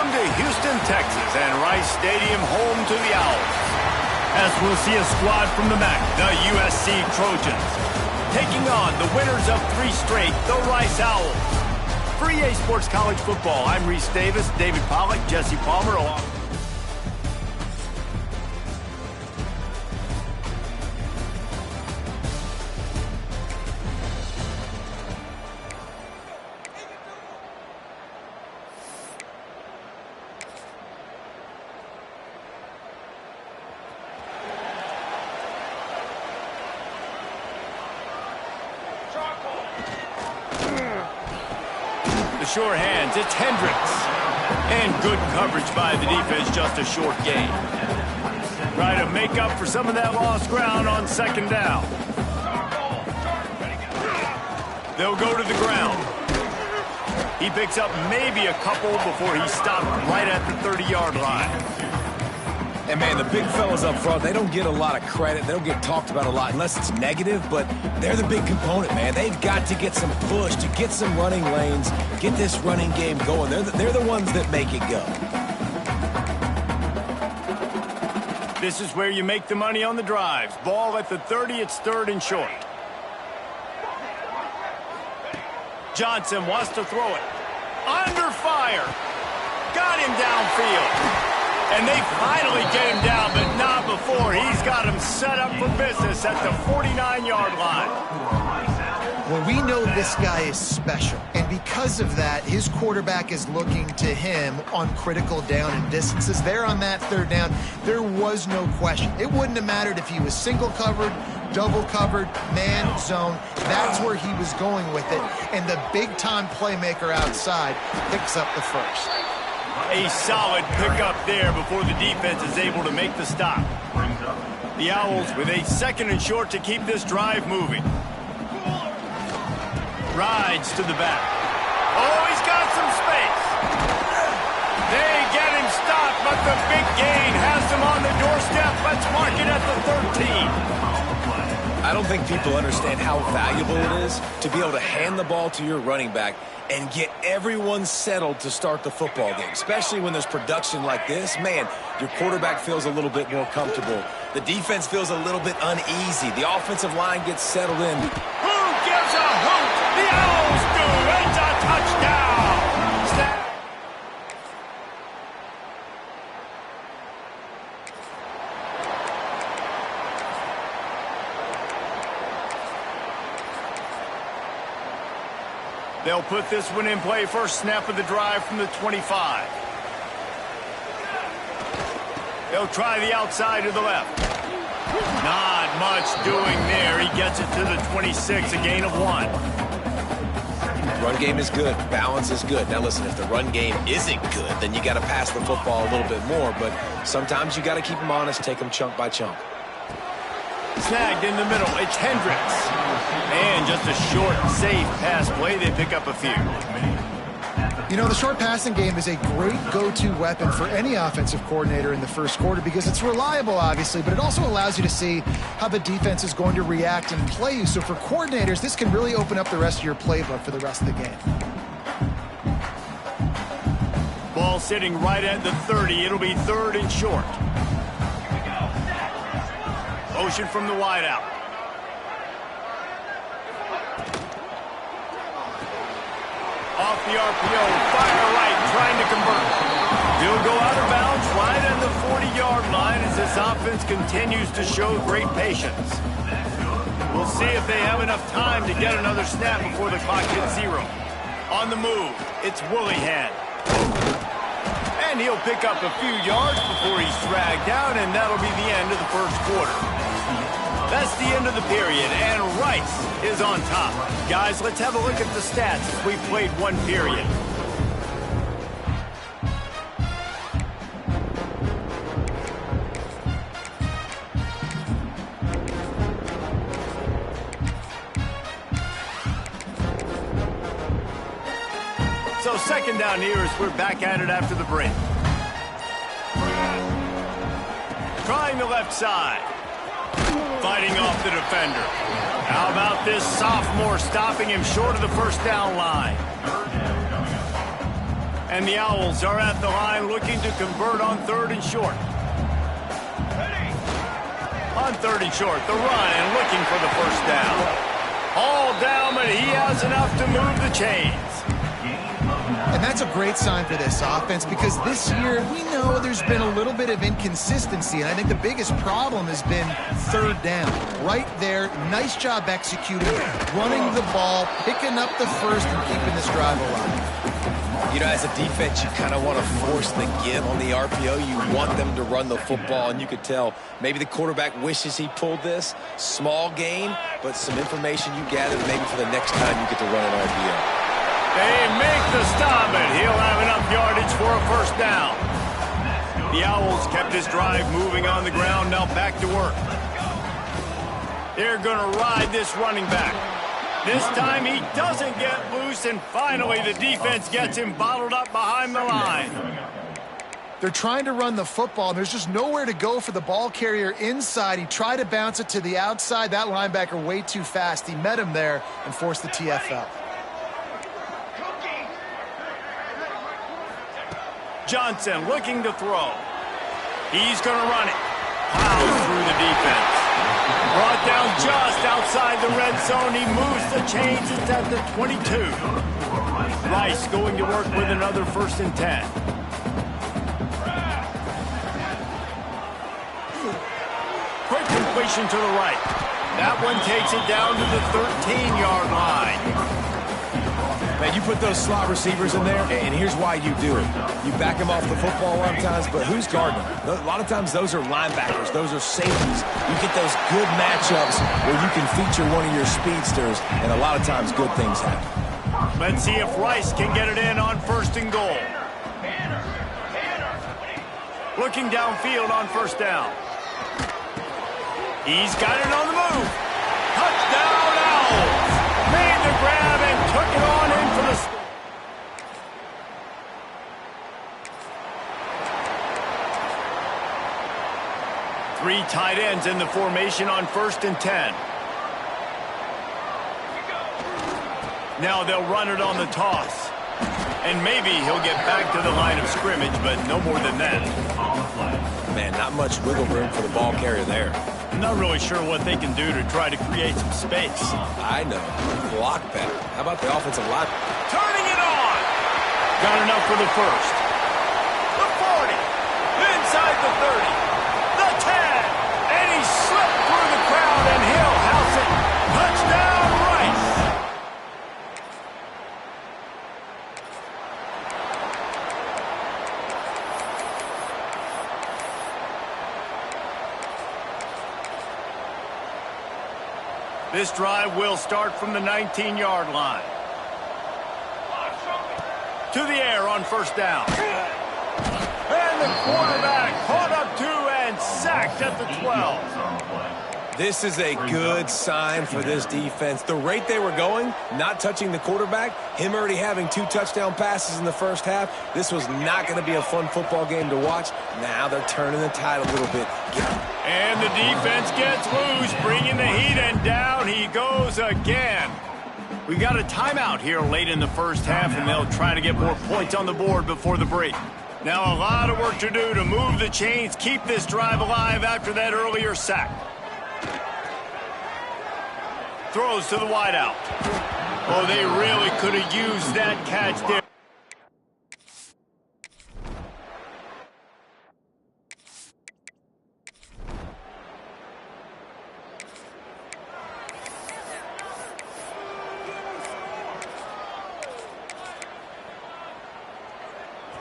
Welcome to Houston, Texas, and Rice Stadium, home to the Owls. As we'll see a squad from the MAC, the USC Trojans, taking on the winners of 3 straight, the Rice Owls. For EA Sports College Football, I'm Reese Davis, David Pollack, Jesse Palmer, along. The sure hands, it's Hendricks. And good coverage by the defense, just a short gain. Try to make up for some of that lost ground on 2nd down. They'll go to the ground. He picks up maybe a couple before he stopped right at the 30-yard line. And, man, the big fellas up front, they don't get a lot of credit. They don't get talked about a lot unless it's negative, but they're the big component, man. They've got to get some push, to get some running lanes, get this running game going. They're the ones that make it go. This is where you make the money on the drives. Ball at the 30, it's 3rd and short. Johnson wants to throw it. Under fire. Got him downfield. And they finally get him down, but not before. He's got him set up for business at the 49-yard line. Well, we know this guy is special, and because of that, his quarterback is looking to him on critical down and distances. There on that 3rd down, there was no question. It wouldn't have mattered if he was single covered, double covered, man, zone. That's where he was going with it, and the big-time playmaker outside picks up the first. A solid pickup there before the defense is able to make the stop. The Owls with a 2nd and short to keep this drive moving. Rides to the back. Oh, he's got some space. They get him stopped, but the big gain has him on the doorstep. Let's mark it at the 13. I don't think people understand how valuable it is to be able to hand the ball to your running back and get everyone settled to start the football game, especially when there's production like this. Man, your quarterback feels a little bit more comfortable. The defense feels a little bit uneasy. The offensive line gets settled in. Who gives a hoot? The Owls do. It's a touchdown. They'll put this one in play. First snap of the drive from the 25. They'll try the outside to the left. Not much doing there. He gets it to the 26, a gain of 1. Run game is good. Balance is good. Now, listen, if the run game isn't good, then you got to pass the football a little bit more. But sometimes you got to keep them honest, take them chunk by chunk. Snagged in the middle. It's Hendricks. And just a short, safe pass play. They pick up a few. You know, the short passing game is a great go-to weapon for any offensive coordinator in the first quarter because it's reliable, obviously, but it also allows you to see how the defense is going to react and play you. So for coordinators, this can really open up the rest of your playbook for the rest of the game. Ball sitting right at the 30. It'll be 3rd and short. Motion from the wideout. Off the RPO, fire right, trying to convert. He'll go out of bounds right at the 40-yard line as this offense continues to show great patience. We'll see if they have enough time to get another snap before the clock hits 0. On the move, it's Willingham. And he'll pick up a few yards before he's dragged down, and that'll be the end of the first quarter. That's the end of the period, and Rice is on top. Guys, let's have a look at the stats as we've played 1 period. So 2nd down here as we're back at it after the break. Trying the left side. Fighting off the defender. How about this sophomore stopping him short of the first down line? And the Owls are at the line looking to convert on 3rd and short. On 3rd and short, the run and looking for the first down. All down, but he has enough to move the chains. And that's a great sign for this offense because this year we know there's been a little bit of inconsistency, and I think the biggest problem has been 3rd down. Right there, nice job executing, running the ball, picking up the first, and keeping this drive alive. You know, as a defense, you kind of want to force the give on the RPO. You want them to run the football, and you could tell maybe the quarterback wishes he pulled this. Small gain, but some information you gathered maybe for the next time you get to run an RPO. They make the stop, and he'll have enough yardage for a first down. The Owls kept this drive moving on the ground, now back to work. They're going to ride this running back. This time he doesn't get loose, and finally the defense gets him bottled up behind the line. They're trying to run the football, and there's just nowhere to go for the ball carrier inside. He tried to bounce it to the outside. That linebacker way too fast. He met him there and forced the TFL. Johnson looking to throw. He's going to run it. Plows through the defense. Brought down just outside the red zone. He moves the chains. It's at the 22. Rice going to work with another 1st and 10. Quick completion to the right. That one takes it down to the 13-yard line. Man, you put those slot receivers in there, and here's why you do it. You back them off the football a lot of times, but who's guarding them? A lot of times those are linebackers. Those are safeties. You get those good matchups where you can feature one of your speedsters, and a lot of times good things happen. Let's see if Rice can get it in on 1st and goal. Looking downfield on 1st down. He's got it on the move. Touchdown, Owls! Made the grab and took it on in for the score. Three tight ends in the formation on 1st and 10. Now they'll run it on the toss. And maybe he'll get back to the line of scrimmage, but no more than that. Man, not much wiggle room for the ball carrier there. I'm not really sure what they can do to try to create some space. I know. Block better. How about the offensive line? Turning it on! Got enough for the first. The 40. Inside the 30. The 10. And he slipped through the crowd, and he'll house it. Touchdown, Rice! This drive will start from the 19-yard line. To the air on 1st down. And the quarterback caught up to and sacked at the 12. This is a good sign for this defense. The rate they were going, not touching the quarterback, him already having 2 touchdown passes in the first half, this was not going to be a fun football game to watch. Now they're turning the tide a little bit. And the defense gets loose, bringing the heat, and down he goes again. We got a timeout here late in the first half, and they'll try to get more points on the board before the break. Now a lot of work to do to move the chains, keep this drive alive after that earlier sack. Throws to the wideout. Oh, they really could have used that catch there.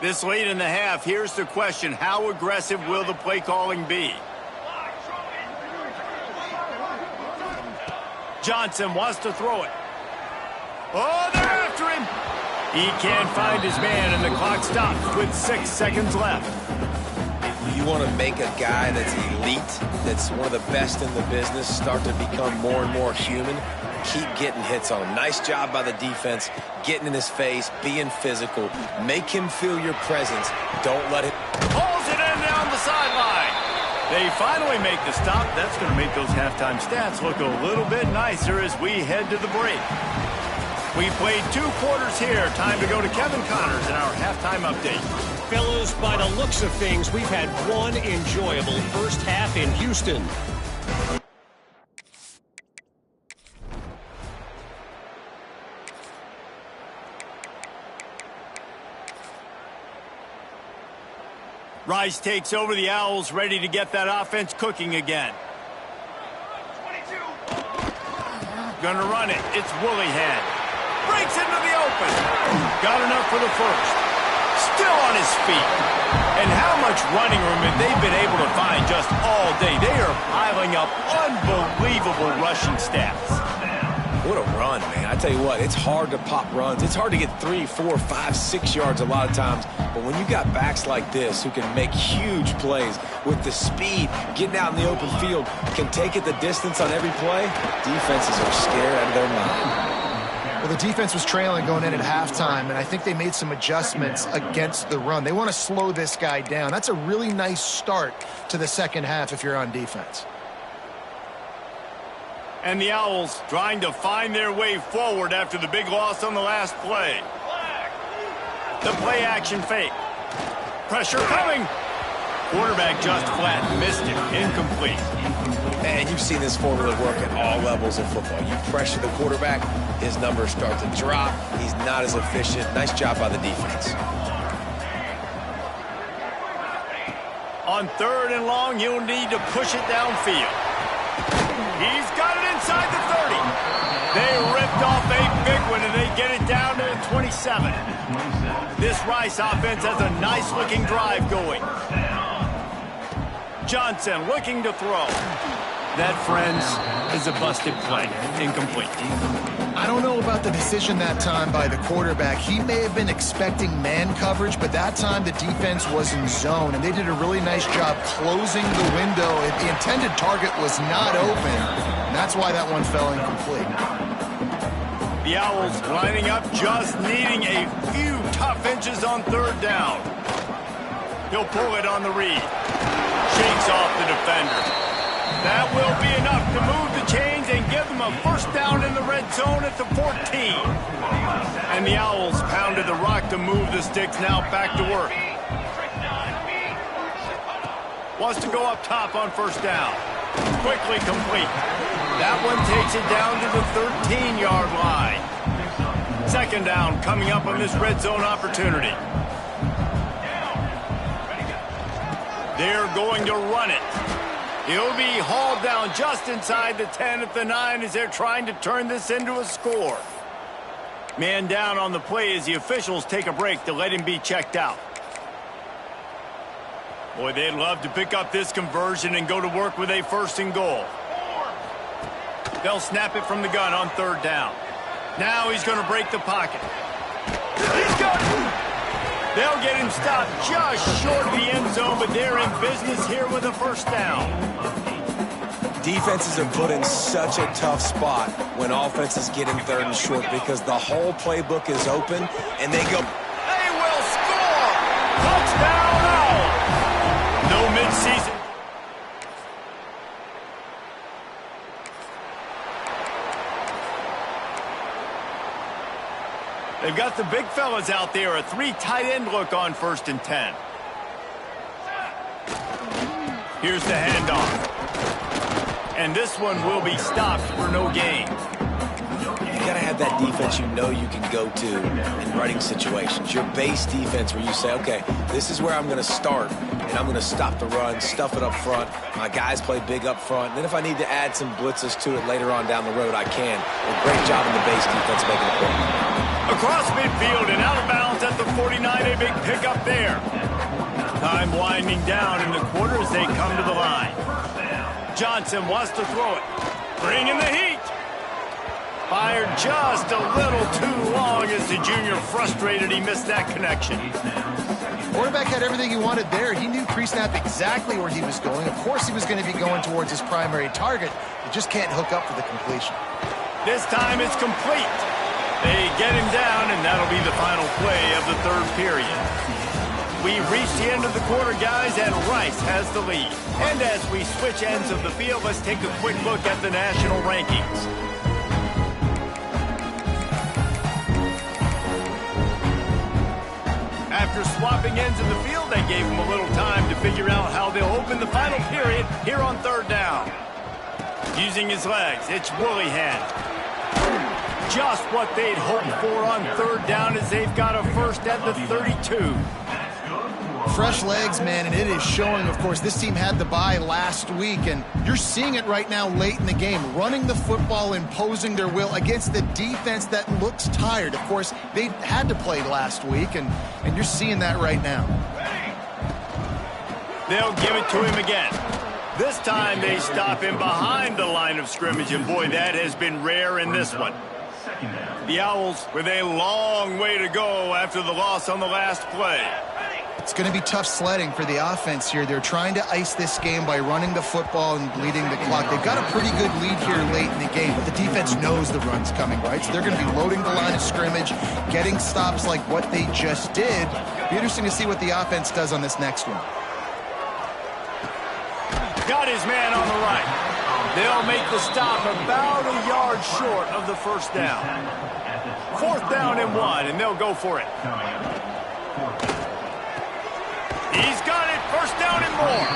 This late in the half, here's the question. How aggressive will the play calling be? Johnson wants to throw it. Oh, they're after him. He can't find his man, and the clock stops with 6 seconds left. You want to make a guy that's elite, that's one of the best in the business, start to become more and more human. Keep getting hits on him. Nice job by the defense, getting in his face, being physical. Make him feel your presence. Don't let it... Pulls it in down the sideline. They finally make the stop. That's going to make those halftime stats look a little bit nicer as we head to the break. We played 2 quarters here. Time to go to Kevin Connors in our halftime update. Fellas, by the looks of things, we've had one enjoyable first half in Houston. Rice takes over the Owls, ready to get that offense cooking again. Gonna run it. It's Woollyhead. Breaks into the open. Got enough for the first. Still on his feet. And how much running room have they been able to find just all day? They are piling up unbelievable rushing stats. What a run, man. I tell you what, it's hard to pop runs. It's hard to get 3, 4, 5, 6 yards a lot of times. But when you got backs like this who can make huge plays with the speed, getting out in the open field, can take it the distance on every play, defenses are scared out of their mind. Well, the defense was trailing going in at halftime, and I think they made some adjustments against the run. They want to slow this guy down. That's a really nice start to the second half if you're on defense. And the Owls trying to find their way forward after the big loss on the last play. The play action fake. Pressure coming. Quarterback just flat missed it. Incomplete. And you've seen this formula work at all levels of football. You pressure the quarterback, his numbers start to drop. He's not as efficient. Nice job by the defense. On 3rd and long, you'll need to push it downfield. He's got it inside the 30. They ripped off a big one, and they get it down to the 27. This Rice offense has a nice-looking drive going. Johnson looking to throw. That, friends, is a busted play. Incomplete. I don't know about the decision that time by the quarterback. He may have been expecting man coverage, but that time the defense was in zone, and they did a really nice job closing the window. The intended target was not open, and that's why that one fell incomplete. The Owls lining up, just needing a few tough inches on 3rd down. He'll pull it on the read. Shakes off the defender. That will be enough to move the chains and give them a first down in the red zone at the 14. And the Owls pounded the rock to move the sticks, now back to work. Wants to go up top on 1st down. Quickly complete. That one takes it down to the 13-yard line. 2nd down coming up on this red zone opportunity. They're going to run it. He'll be hauled down just inside the 10 at the 9 as they're trying to turn this into a score. Man down on the play as the officials take a break to let him be checked out. Boy, they'd love to pick up this conversion and go to work with a 1st and goal. They'll snap it from the gun on 3rd down. Now he's going to break the pocket. He's got it. They'll get him stopped just short of the end zone, but they're in business here with a 1st down. Defenses are put in such a tough spot when offenses get in 3rd and short because the whole playbook is open, and they go, they will score! Touchdown, Owls! No midseason. They've got the big fellas out there, a 3 tight end look on 1st and 10. Here's the handoff. And this one will be stopped for no gain. You got to have that defense you know you can go to in running situations. Your base defense where you say, okay, this is where I'm going to start, and I'm going to stop the run, stuff it up front. My guys play big up front. And then if I need to add some blitzes to it later on down the road, I can. A great job in the base defense making a play. Across midfield and out of bounds at the 49, a big pickup there. Time winding down in the quarter as they come to the line. Johnson wants to throw it. Bringing the heat. Fired just a little too long as the junior frustrated. He missed that connection. Quarterback had everything he wanted there. He knew pre-snap exactly where he was going. Of course he was going to be going towards his primary target. He just can't hook up for the completion. This time it's complete. They get him down, and that'll be the final play of the 3rd period. We've reached the end of the quarter, guys, and Rice has the lead. And as we switch ends of the field, let's take a quick look at the national rankings. After swapping ends in the field, they gave him a little time to figure out how they'll open the final period here on third down. Using his legs, it's Woolihan. Just what they'd hoped for on third down as they've got a first at the 32. Fresh legs, man, and it is showing. Of course, this team had the bye last week, and you're seeing it right now late in the game, running the football, imposing their will against the defense that looks tired. Of course, they had to play last week, and you're seeing that right now. They'll give it to him again. This time they stop him behind the line of scrimmage, and boy, that has been rare in this one. The Owls with a long way to go after the loss on the last play. It's going to be tough sledding for the offense here. They're trying to ice this game by running the football and bleeding the clock. They've got a pretty good lead here late in the game, but the defense knows the run's coming, right? So they're going to be loading the line of scrimmage, getting stops like what they just did. Be interesting to see what the offense does on this next one. Got his man on the right. They'll make the stop about a yard short of the first down. 4th down and 1, and they'll go for it. He's got it, 1st down and more.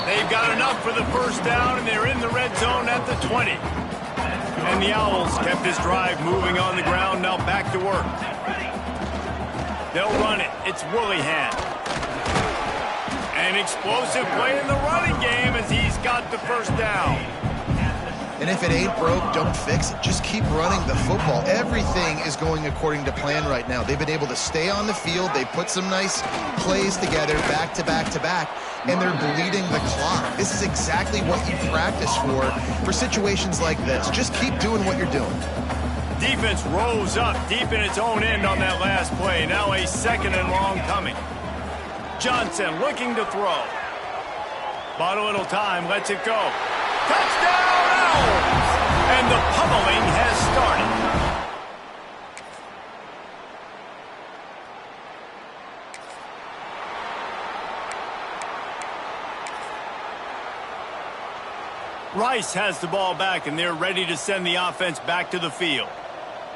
They've got enough for the 1st down, and they're in the red zone at the 20. And the Owls kept this drive moving on the ground, now back to work. They'll run it. It's Woolihan. An explosive play in the running game as he's got the 1st down. And if it ain't broke, don't fix it. Just keep running the football. Everything is going according to plan right now. They've been able to stay on the field. They put some nice plays together, back to back to back, and they're bleeding the clock. This is exactly what you practice for situations like this. Just keep doing what you're doing. Defense rose up deep in its own end on that last play. Now a 2nd and long coming. Johnson looking to throw. Bought a little time, lets it go. Touchdown! And the pummeling has started. Rice has the ball back, and they're ready to send the offense back to the field.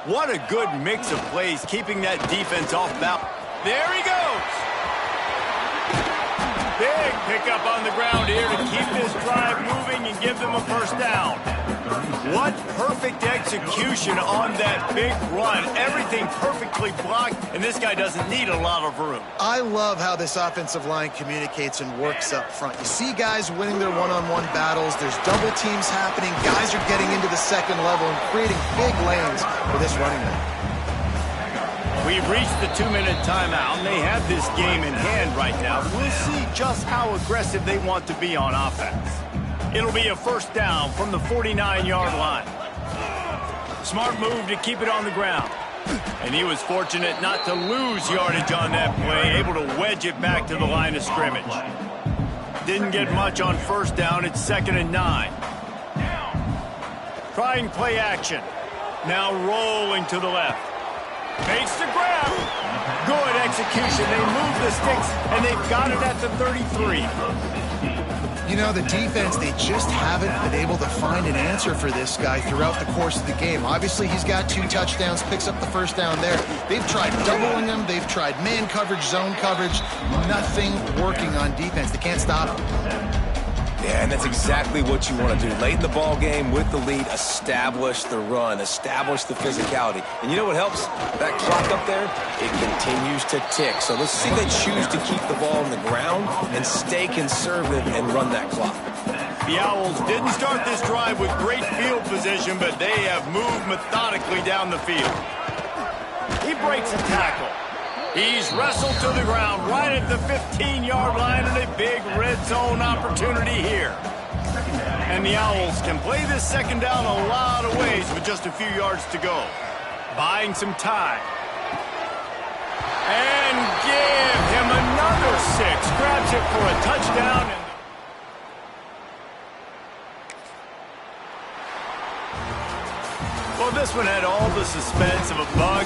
What a good mix of plays, keeping that defense off balance. There he goes. Big pickup on the ground here to keep this drive moving and give them a 1st down. What perfect execution on that big run. Everything perfectly blocked, and this guy doesn't need a lot of room. I love how this offensive line communicates and works up front. You see guys winning their one-on-one battles. There's double teams happening. Guys are getting into the 2nd level and creating big lanes for this running back. We've reached the 2-minute timeout, and they have this game in hand right now. We'll see just how aggressive they want to be on offense. It'll be a 1st down from the 49-yard line. Smart move to keep it on the ground. And he was fortunate not to lose yardage on that play, able to wedge it back to the line of scrimmage. Didn't get much on 1st down. It's 2nd and 9. Trying play action. Now rolling to the left. Makes the grab. Good execution. They move the sticks, and they've got it at the 33. You know, the defense, they just haven't been able to find an answer for this guy throughout the course of the game. Obviously, he's got 2 touchdowns, picks up the 1st down there. They've tried doubling him. They've tried man coverage, zone coverage. Nothing working on defense. They can't stop him. Yeah, and that's exactly what you want to do. Late in the ball game with the lead, establish the run, establish the physicality. And you know what helps? That clock up there, it continues to tick. So let's see if they choose to keep the ball on the ground and stay conservative and run that clock. The Owls didn't start this drive with great field position, but they have moved methodically down the field. He breaks a tackle. He's wrestled to the ground right at the 15-yard line, and a big red zone opportunity here. And the Owls can play this 2nd down a lot of ways with just a few yards to go. Buying some time. And give him another 6. Grabs it for a touchdown. Well, this one had all the suspense of a bug.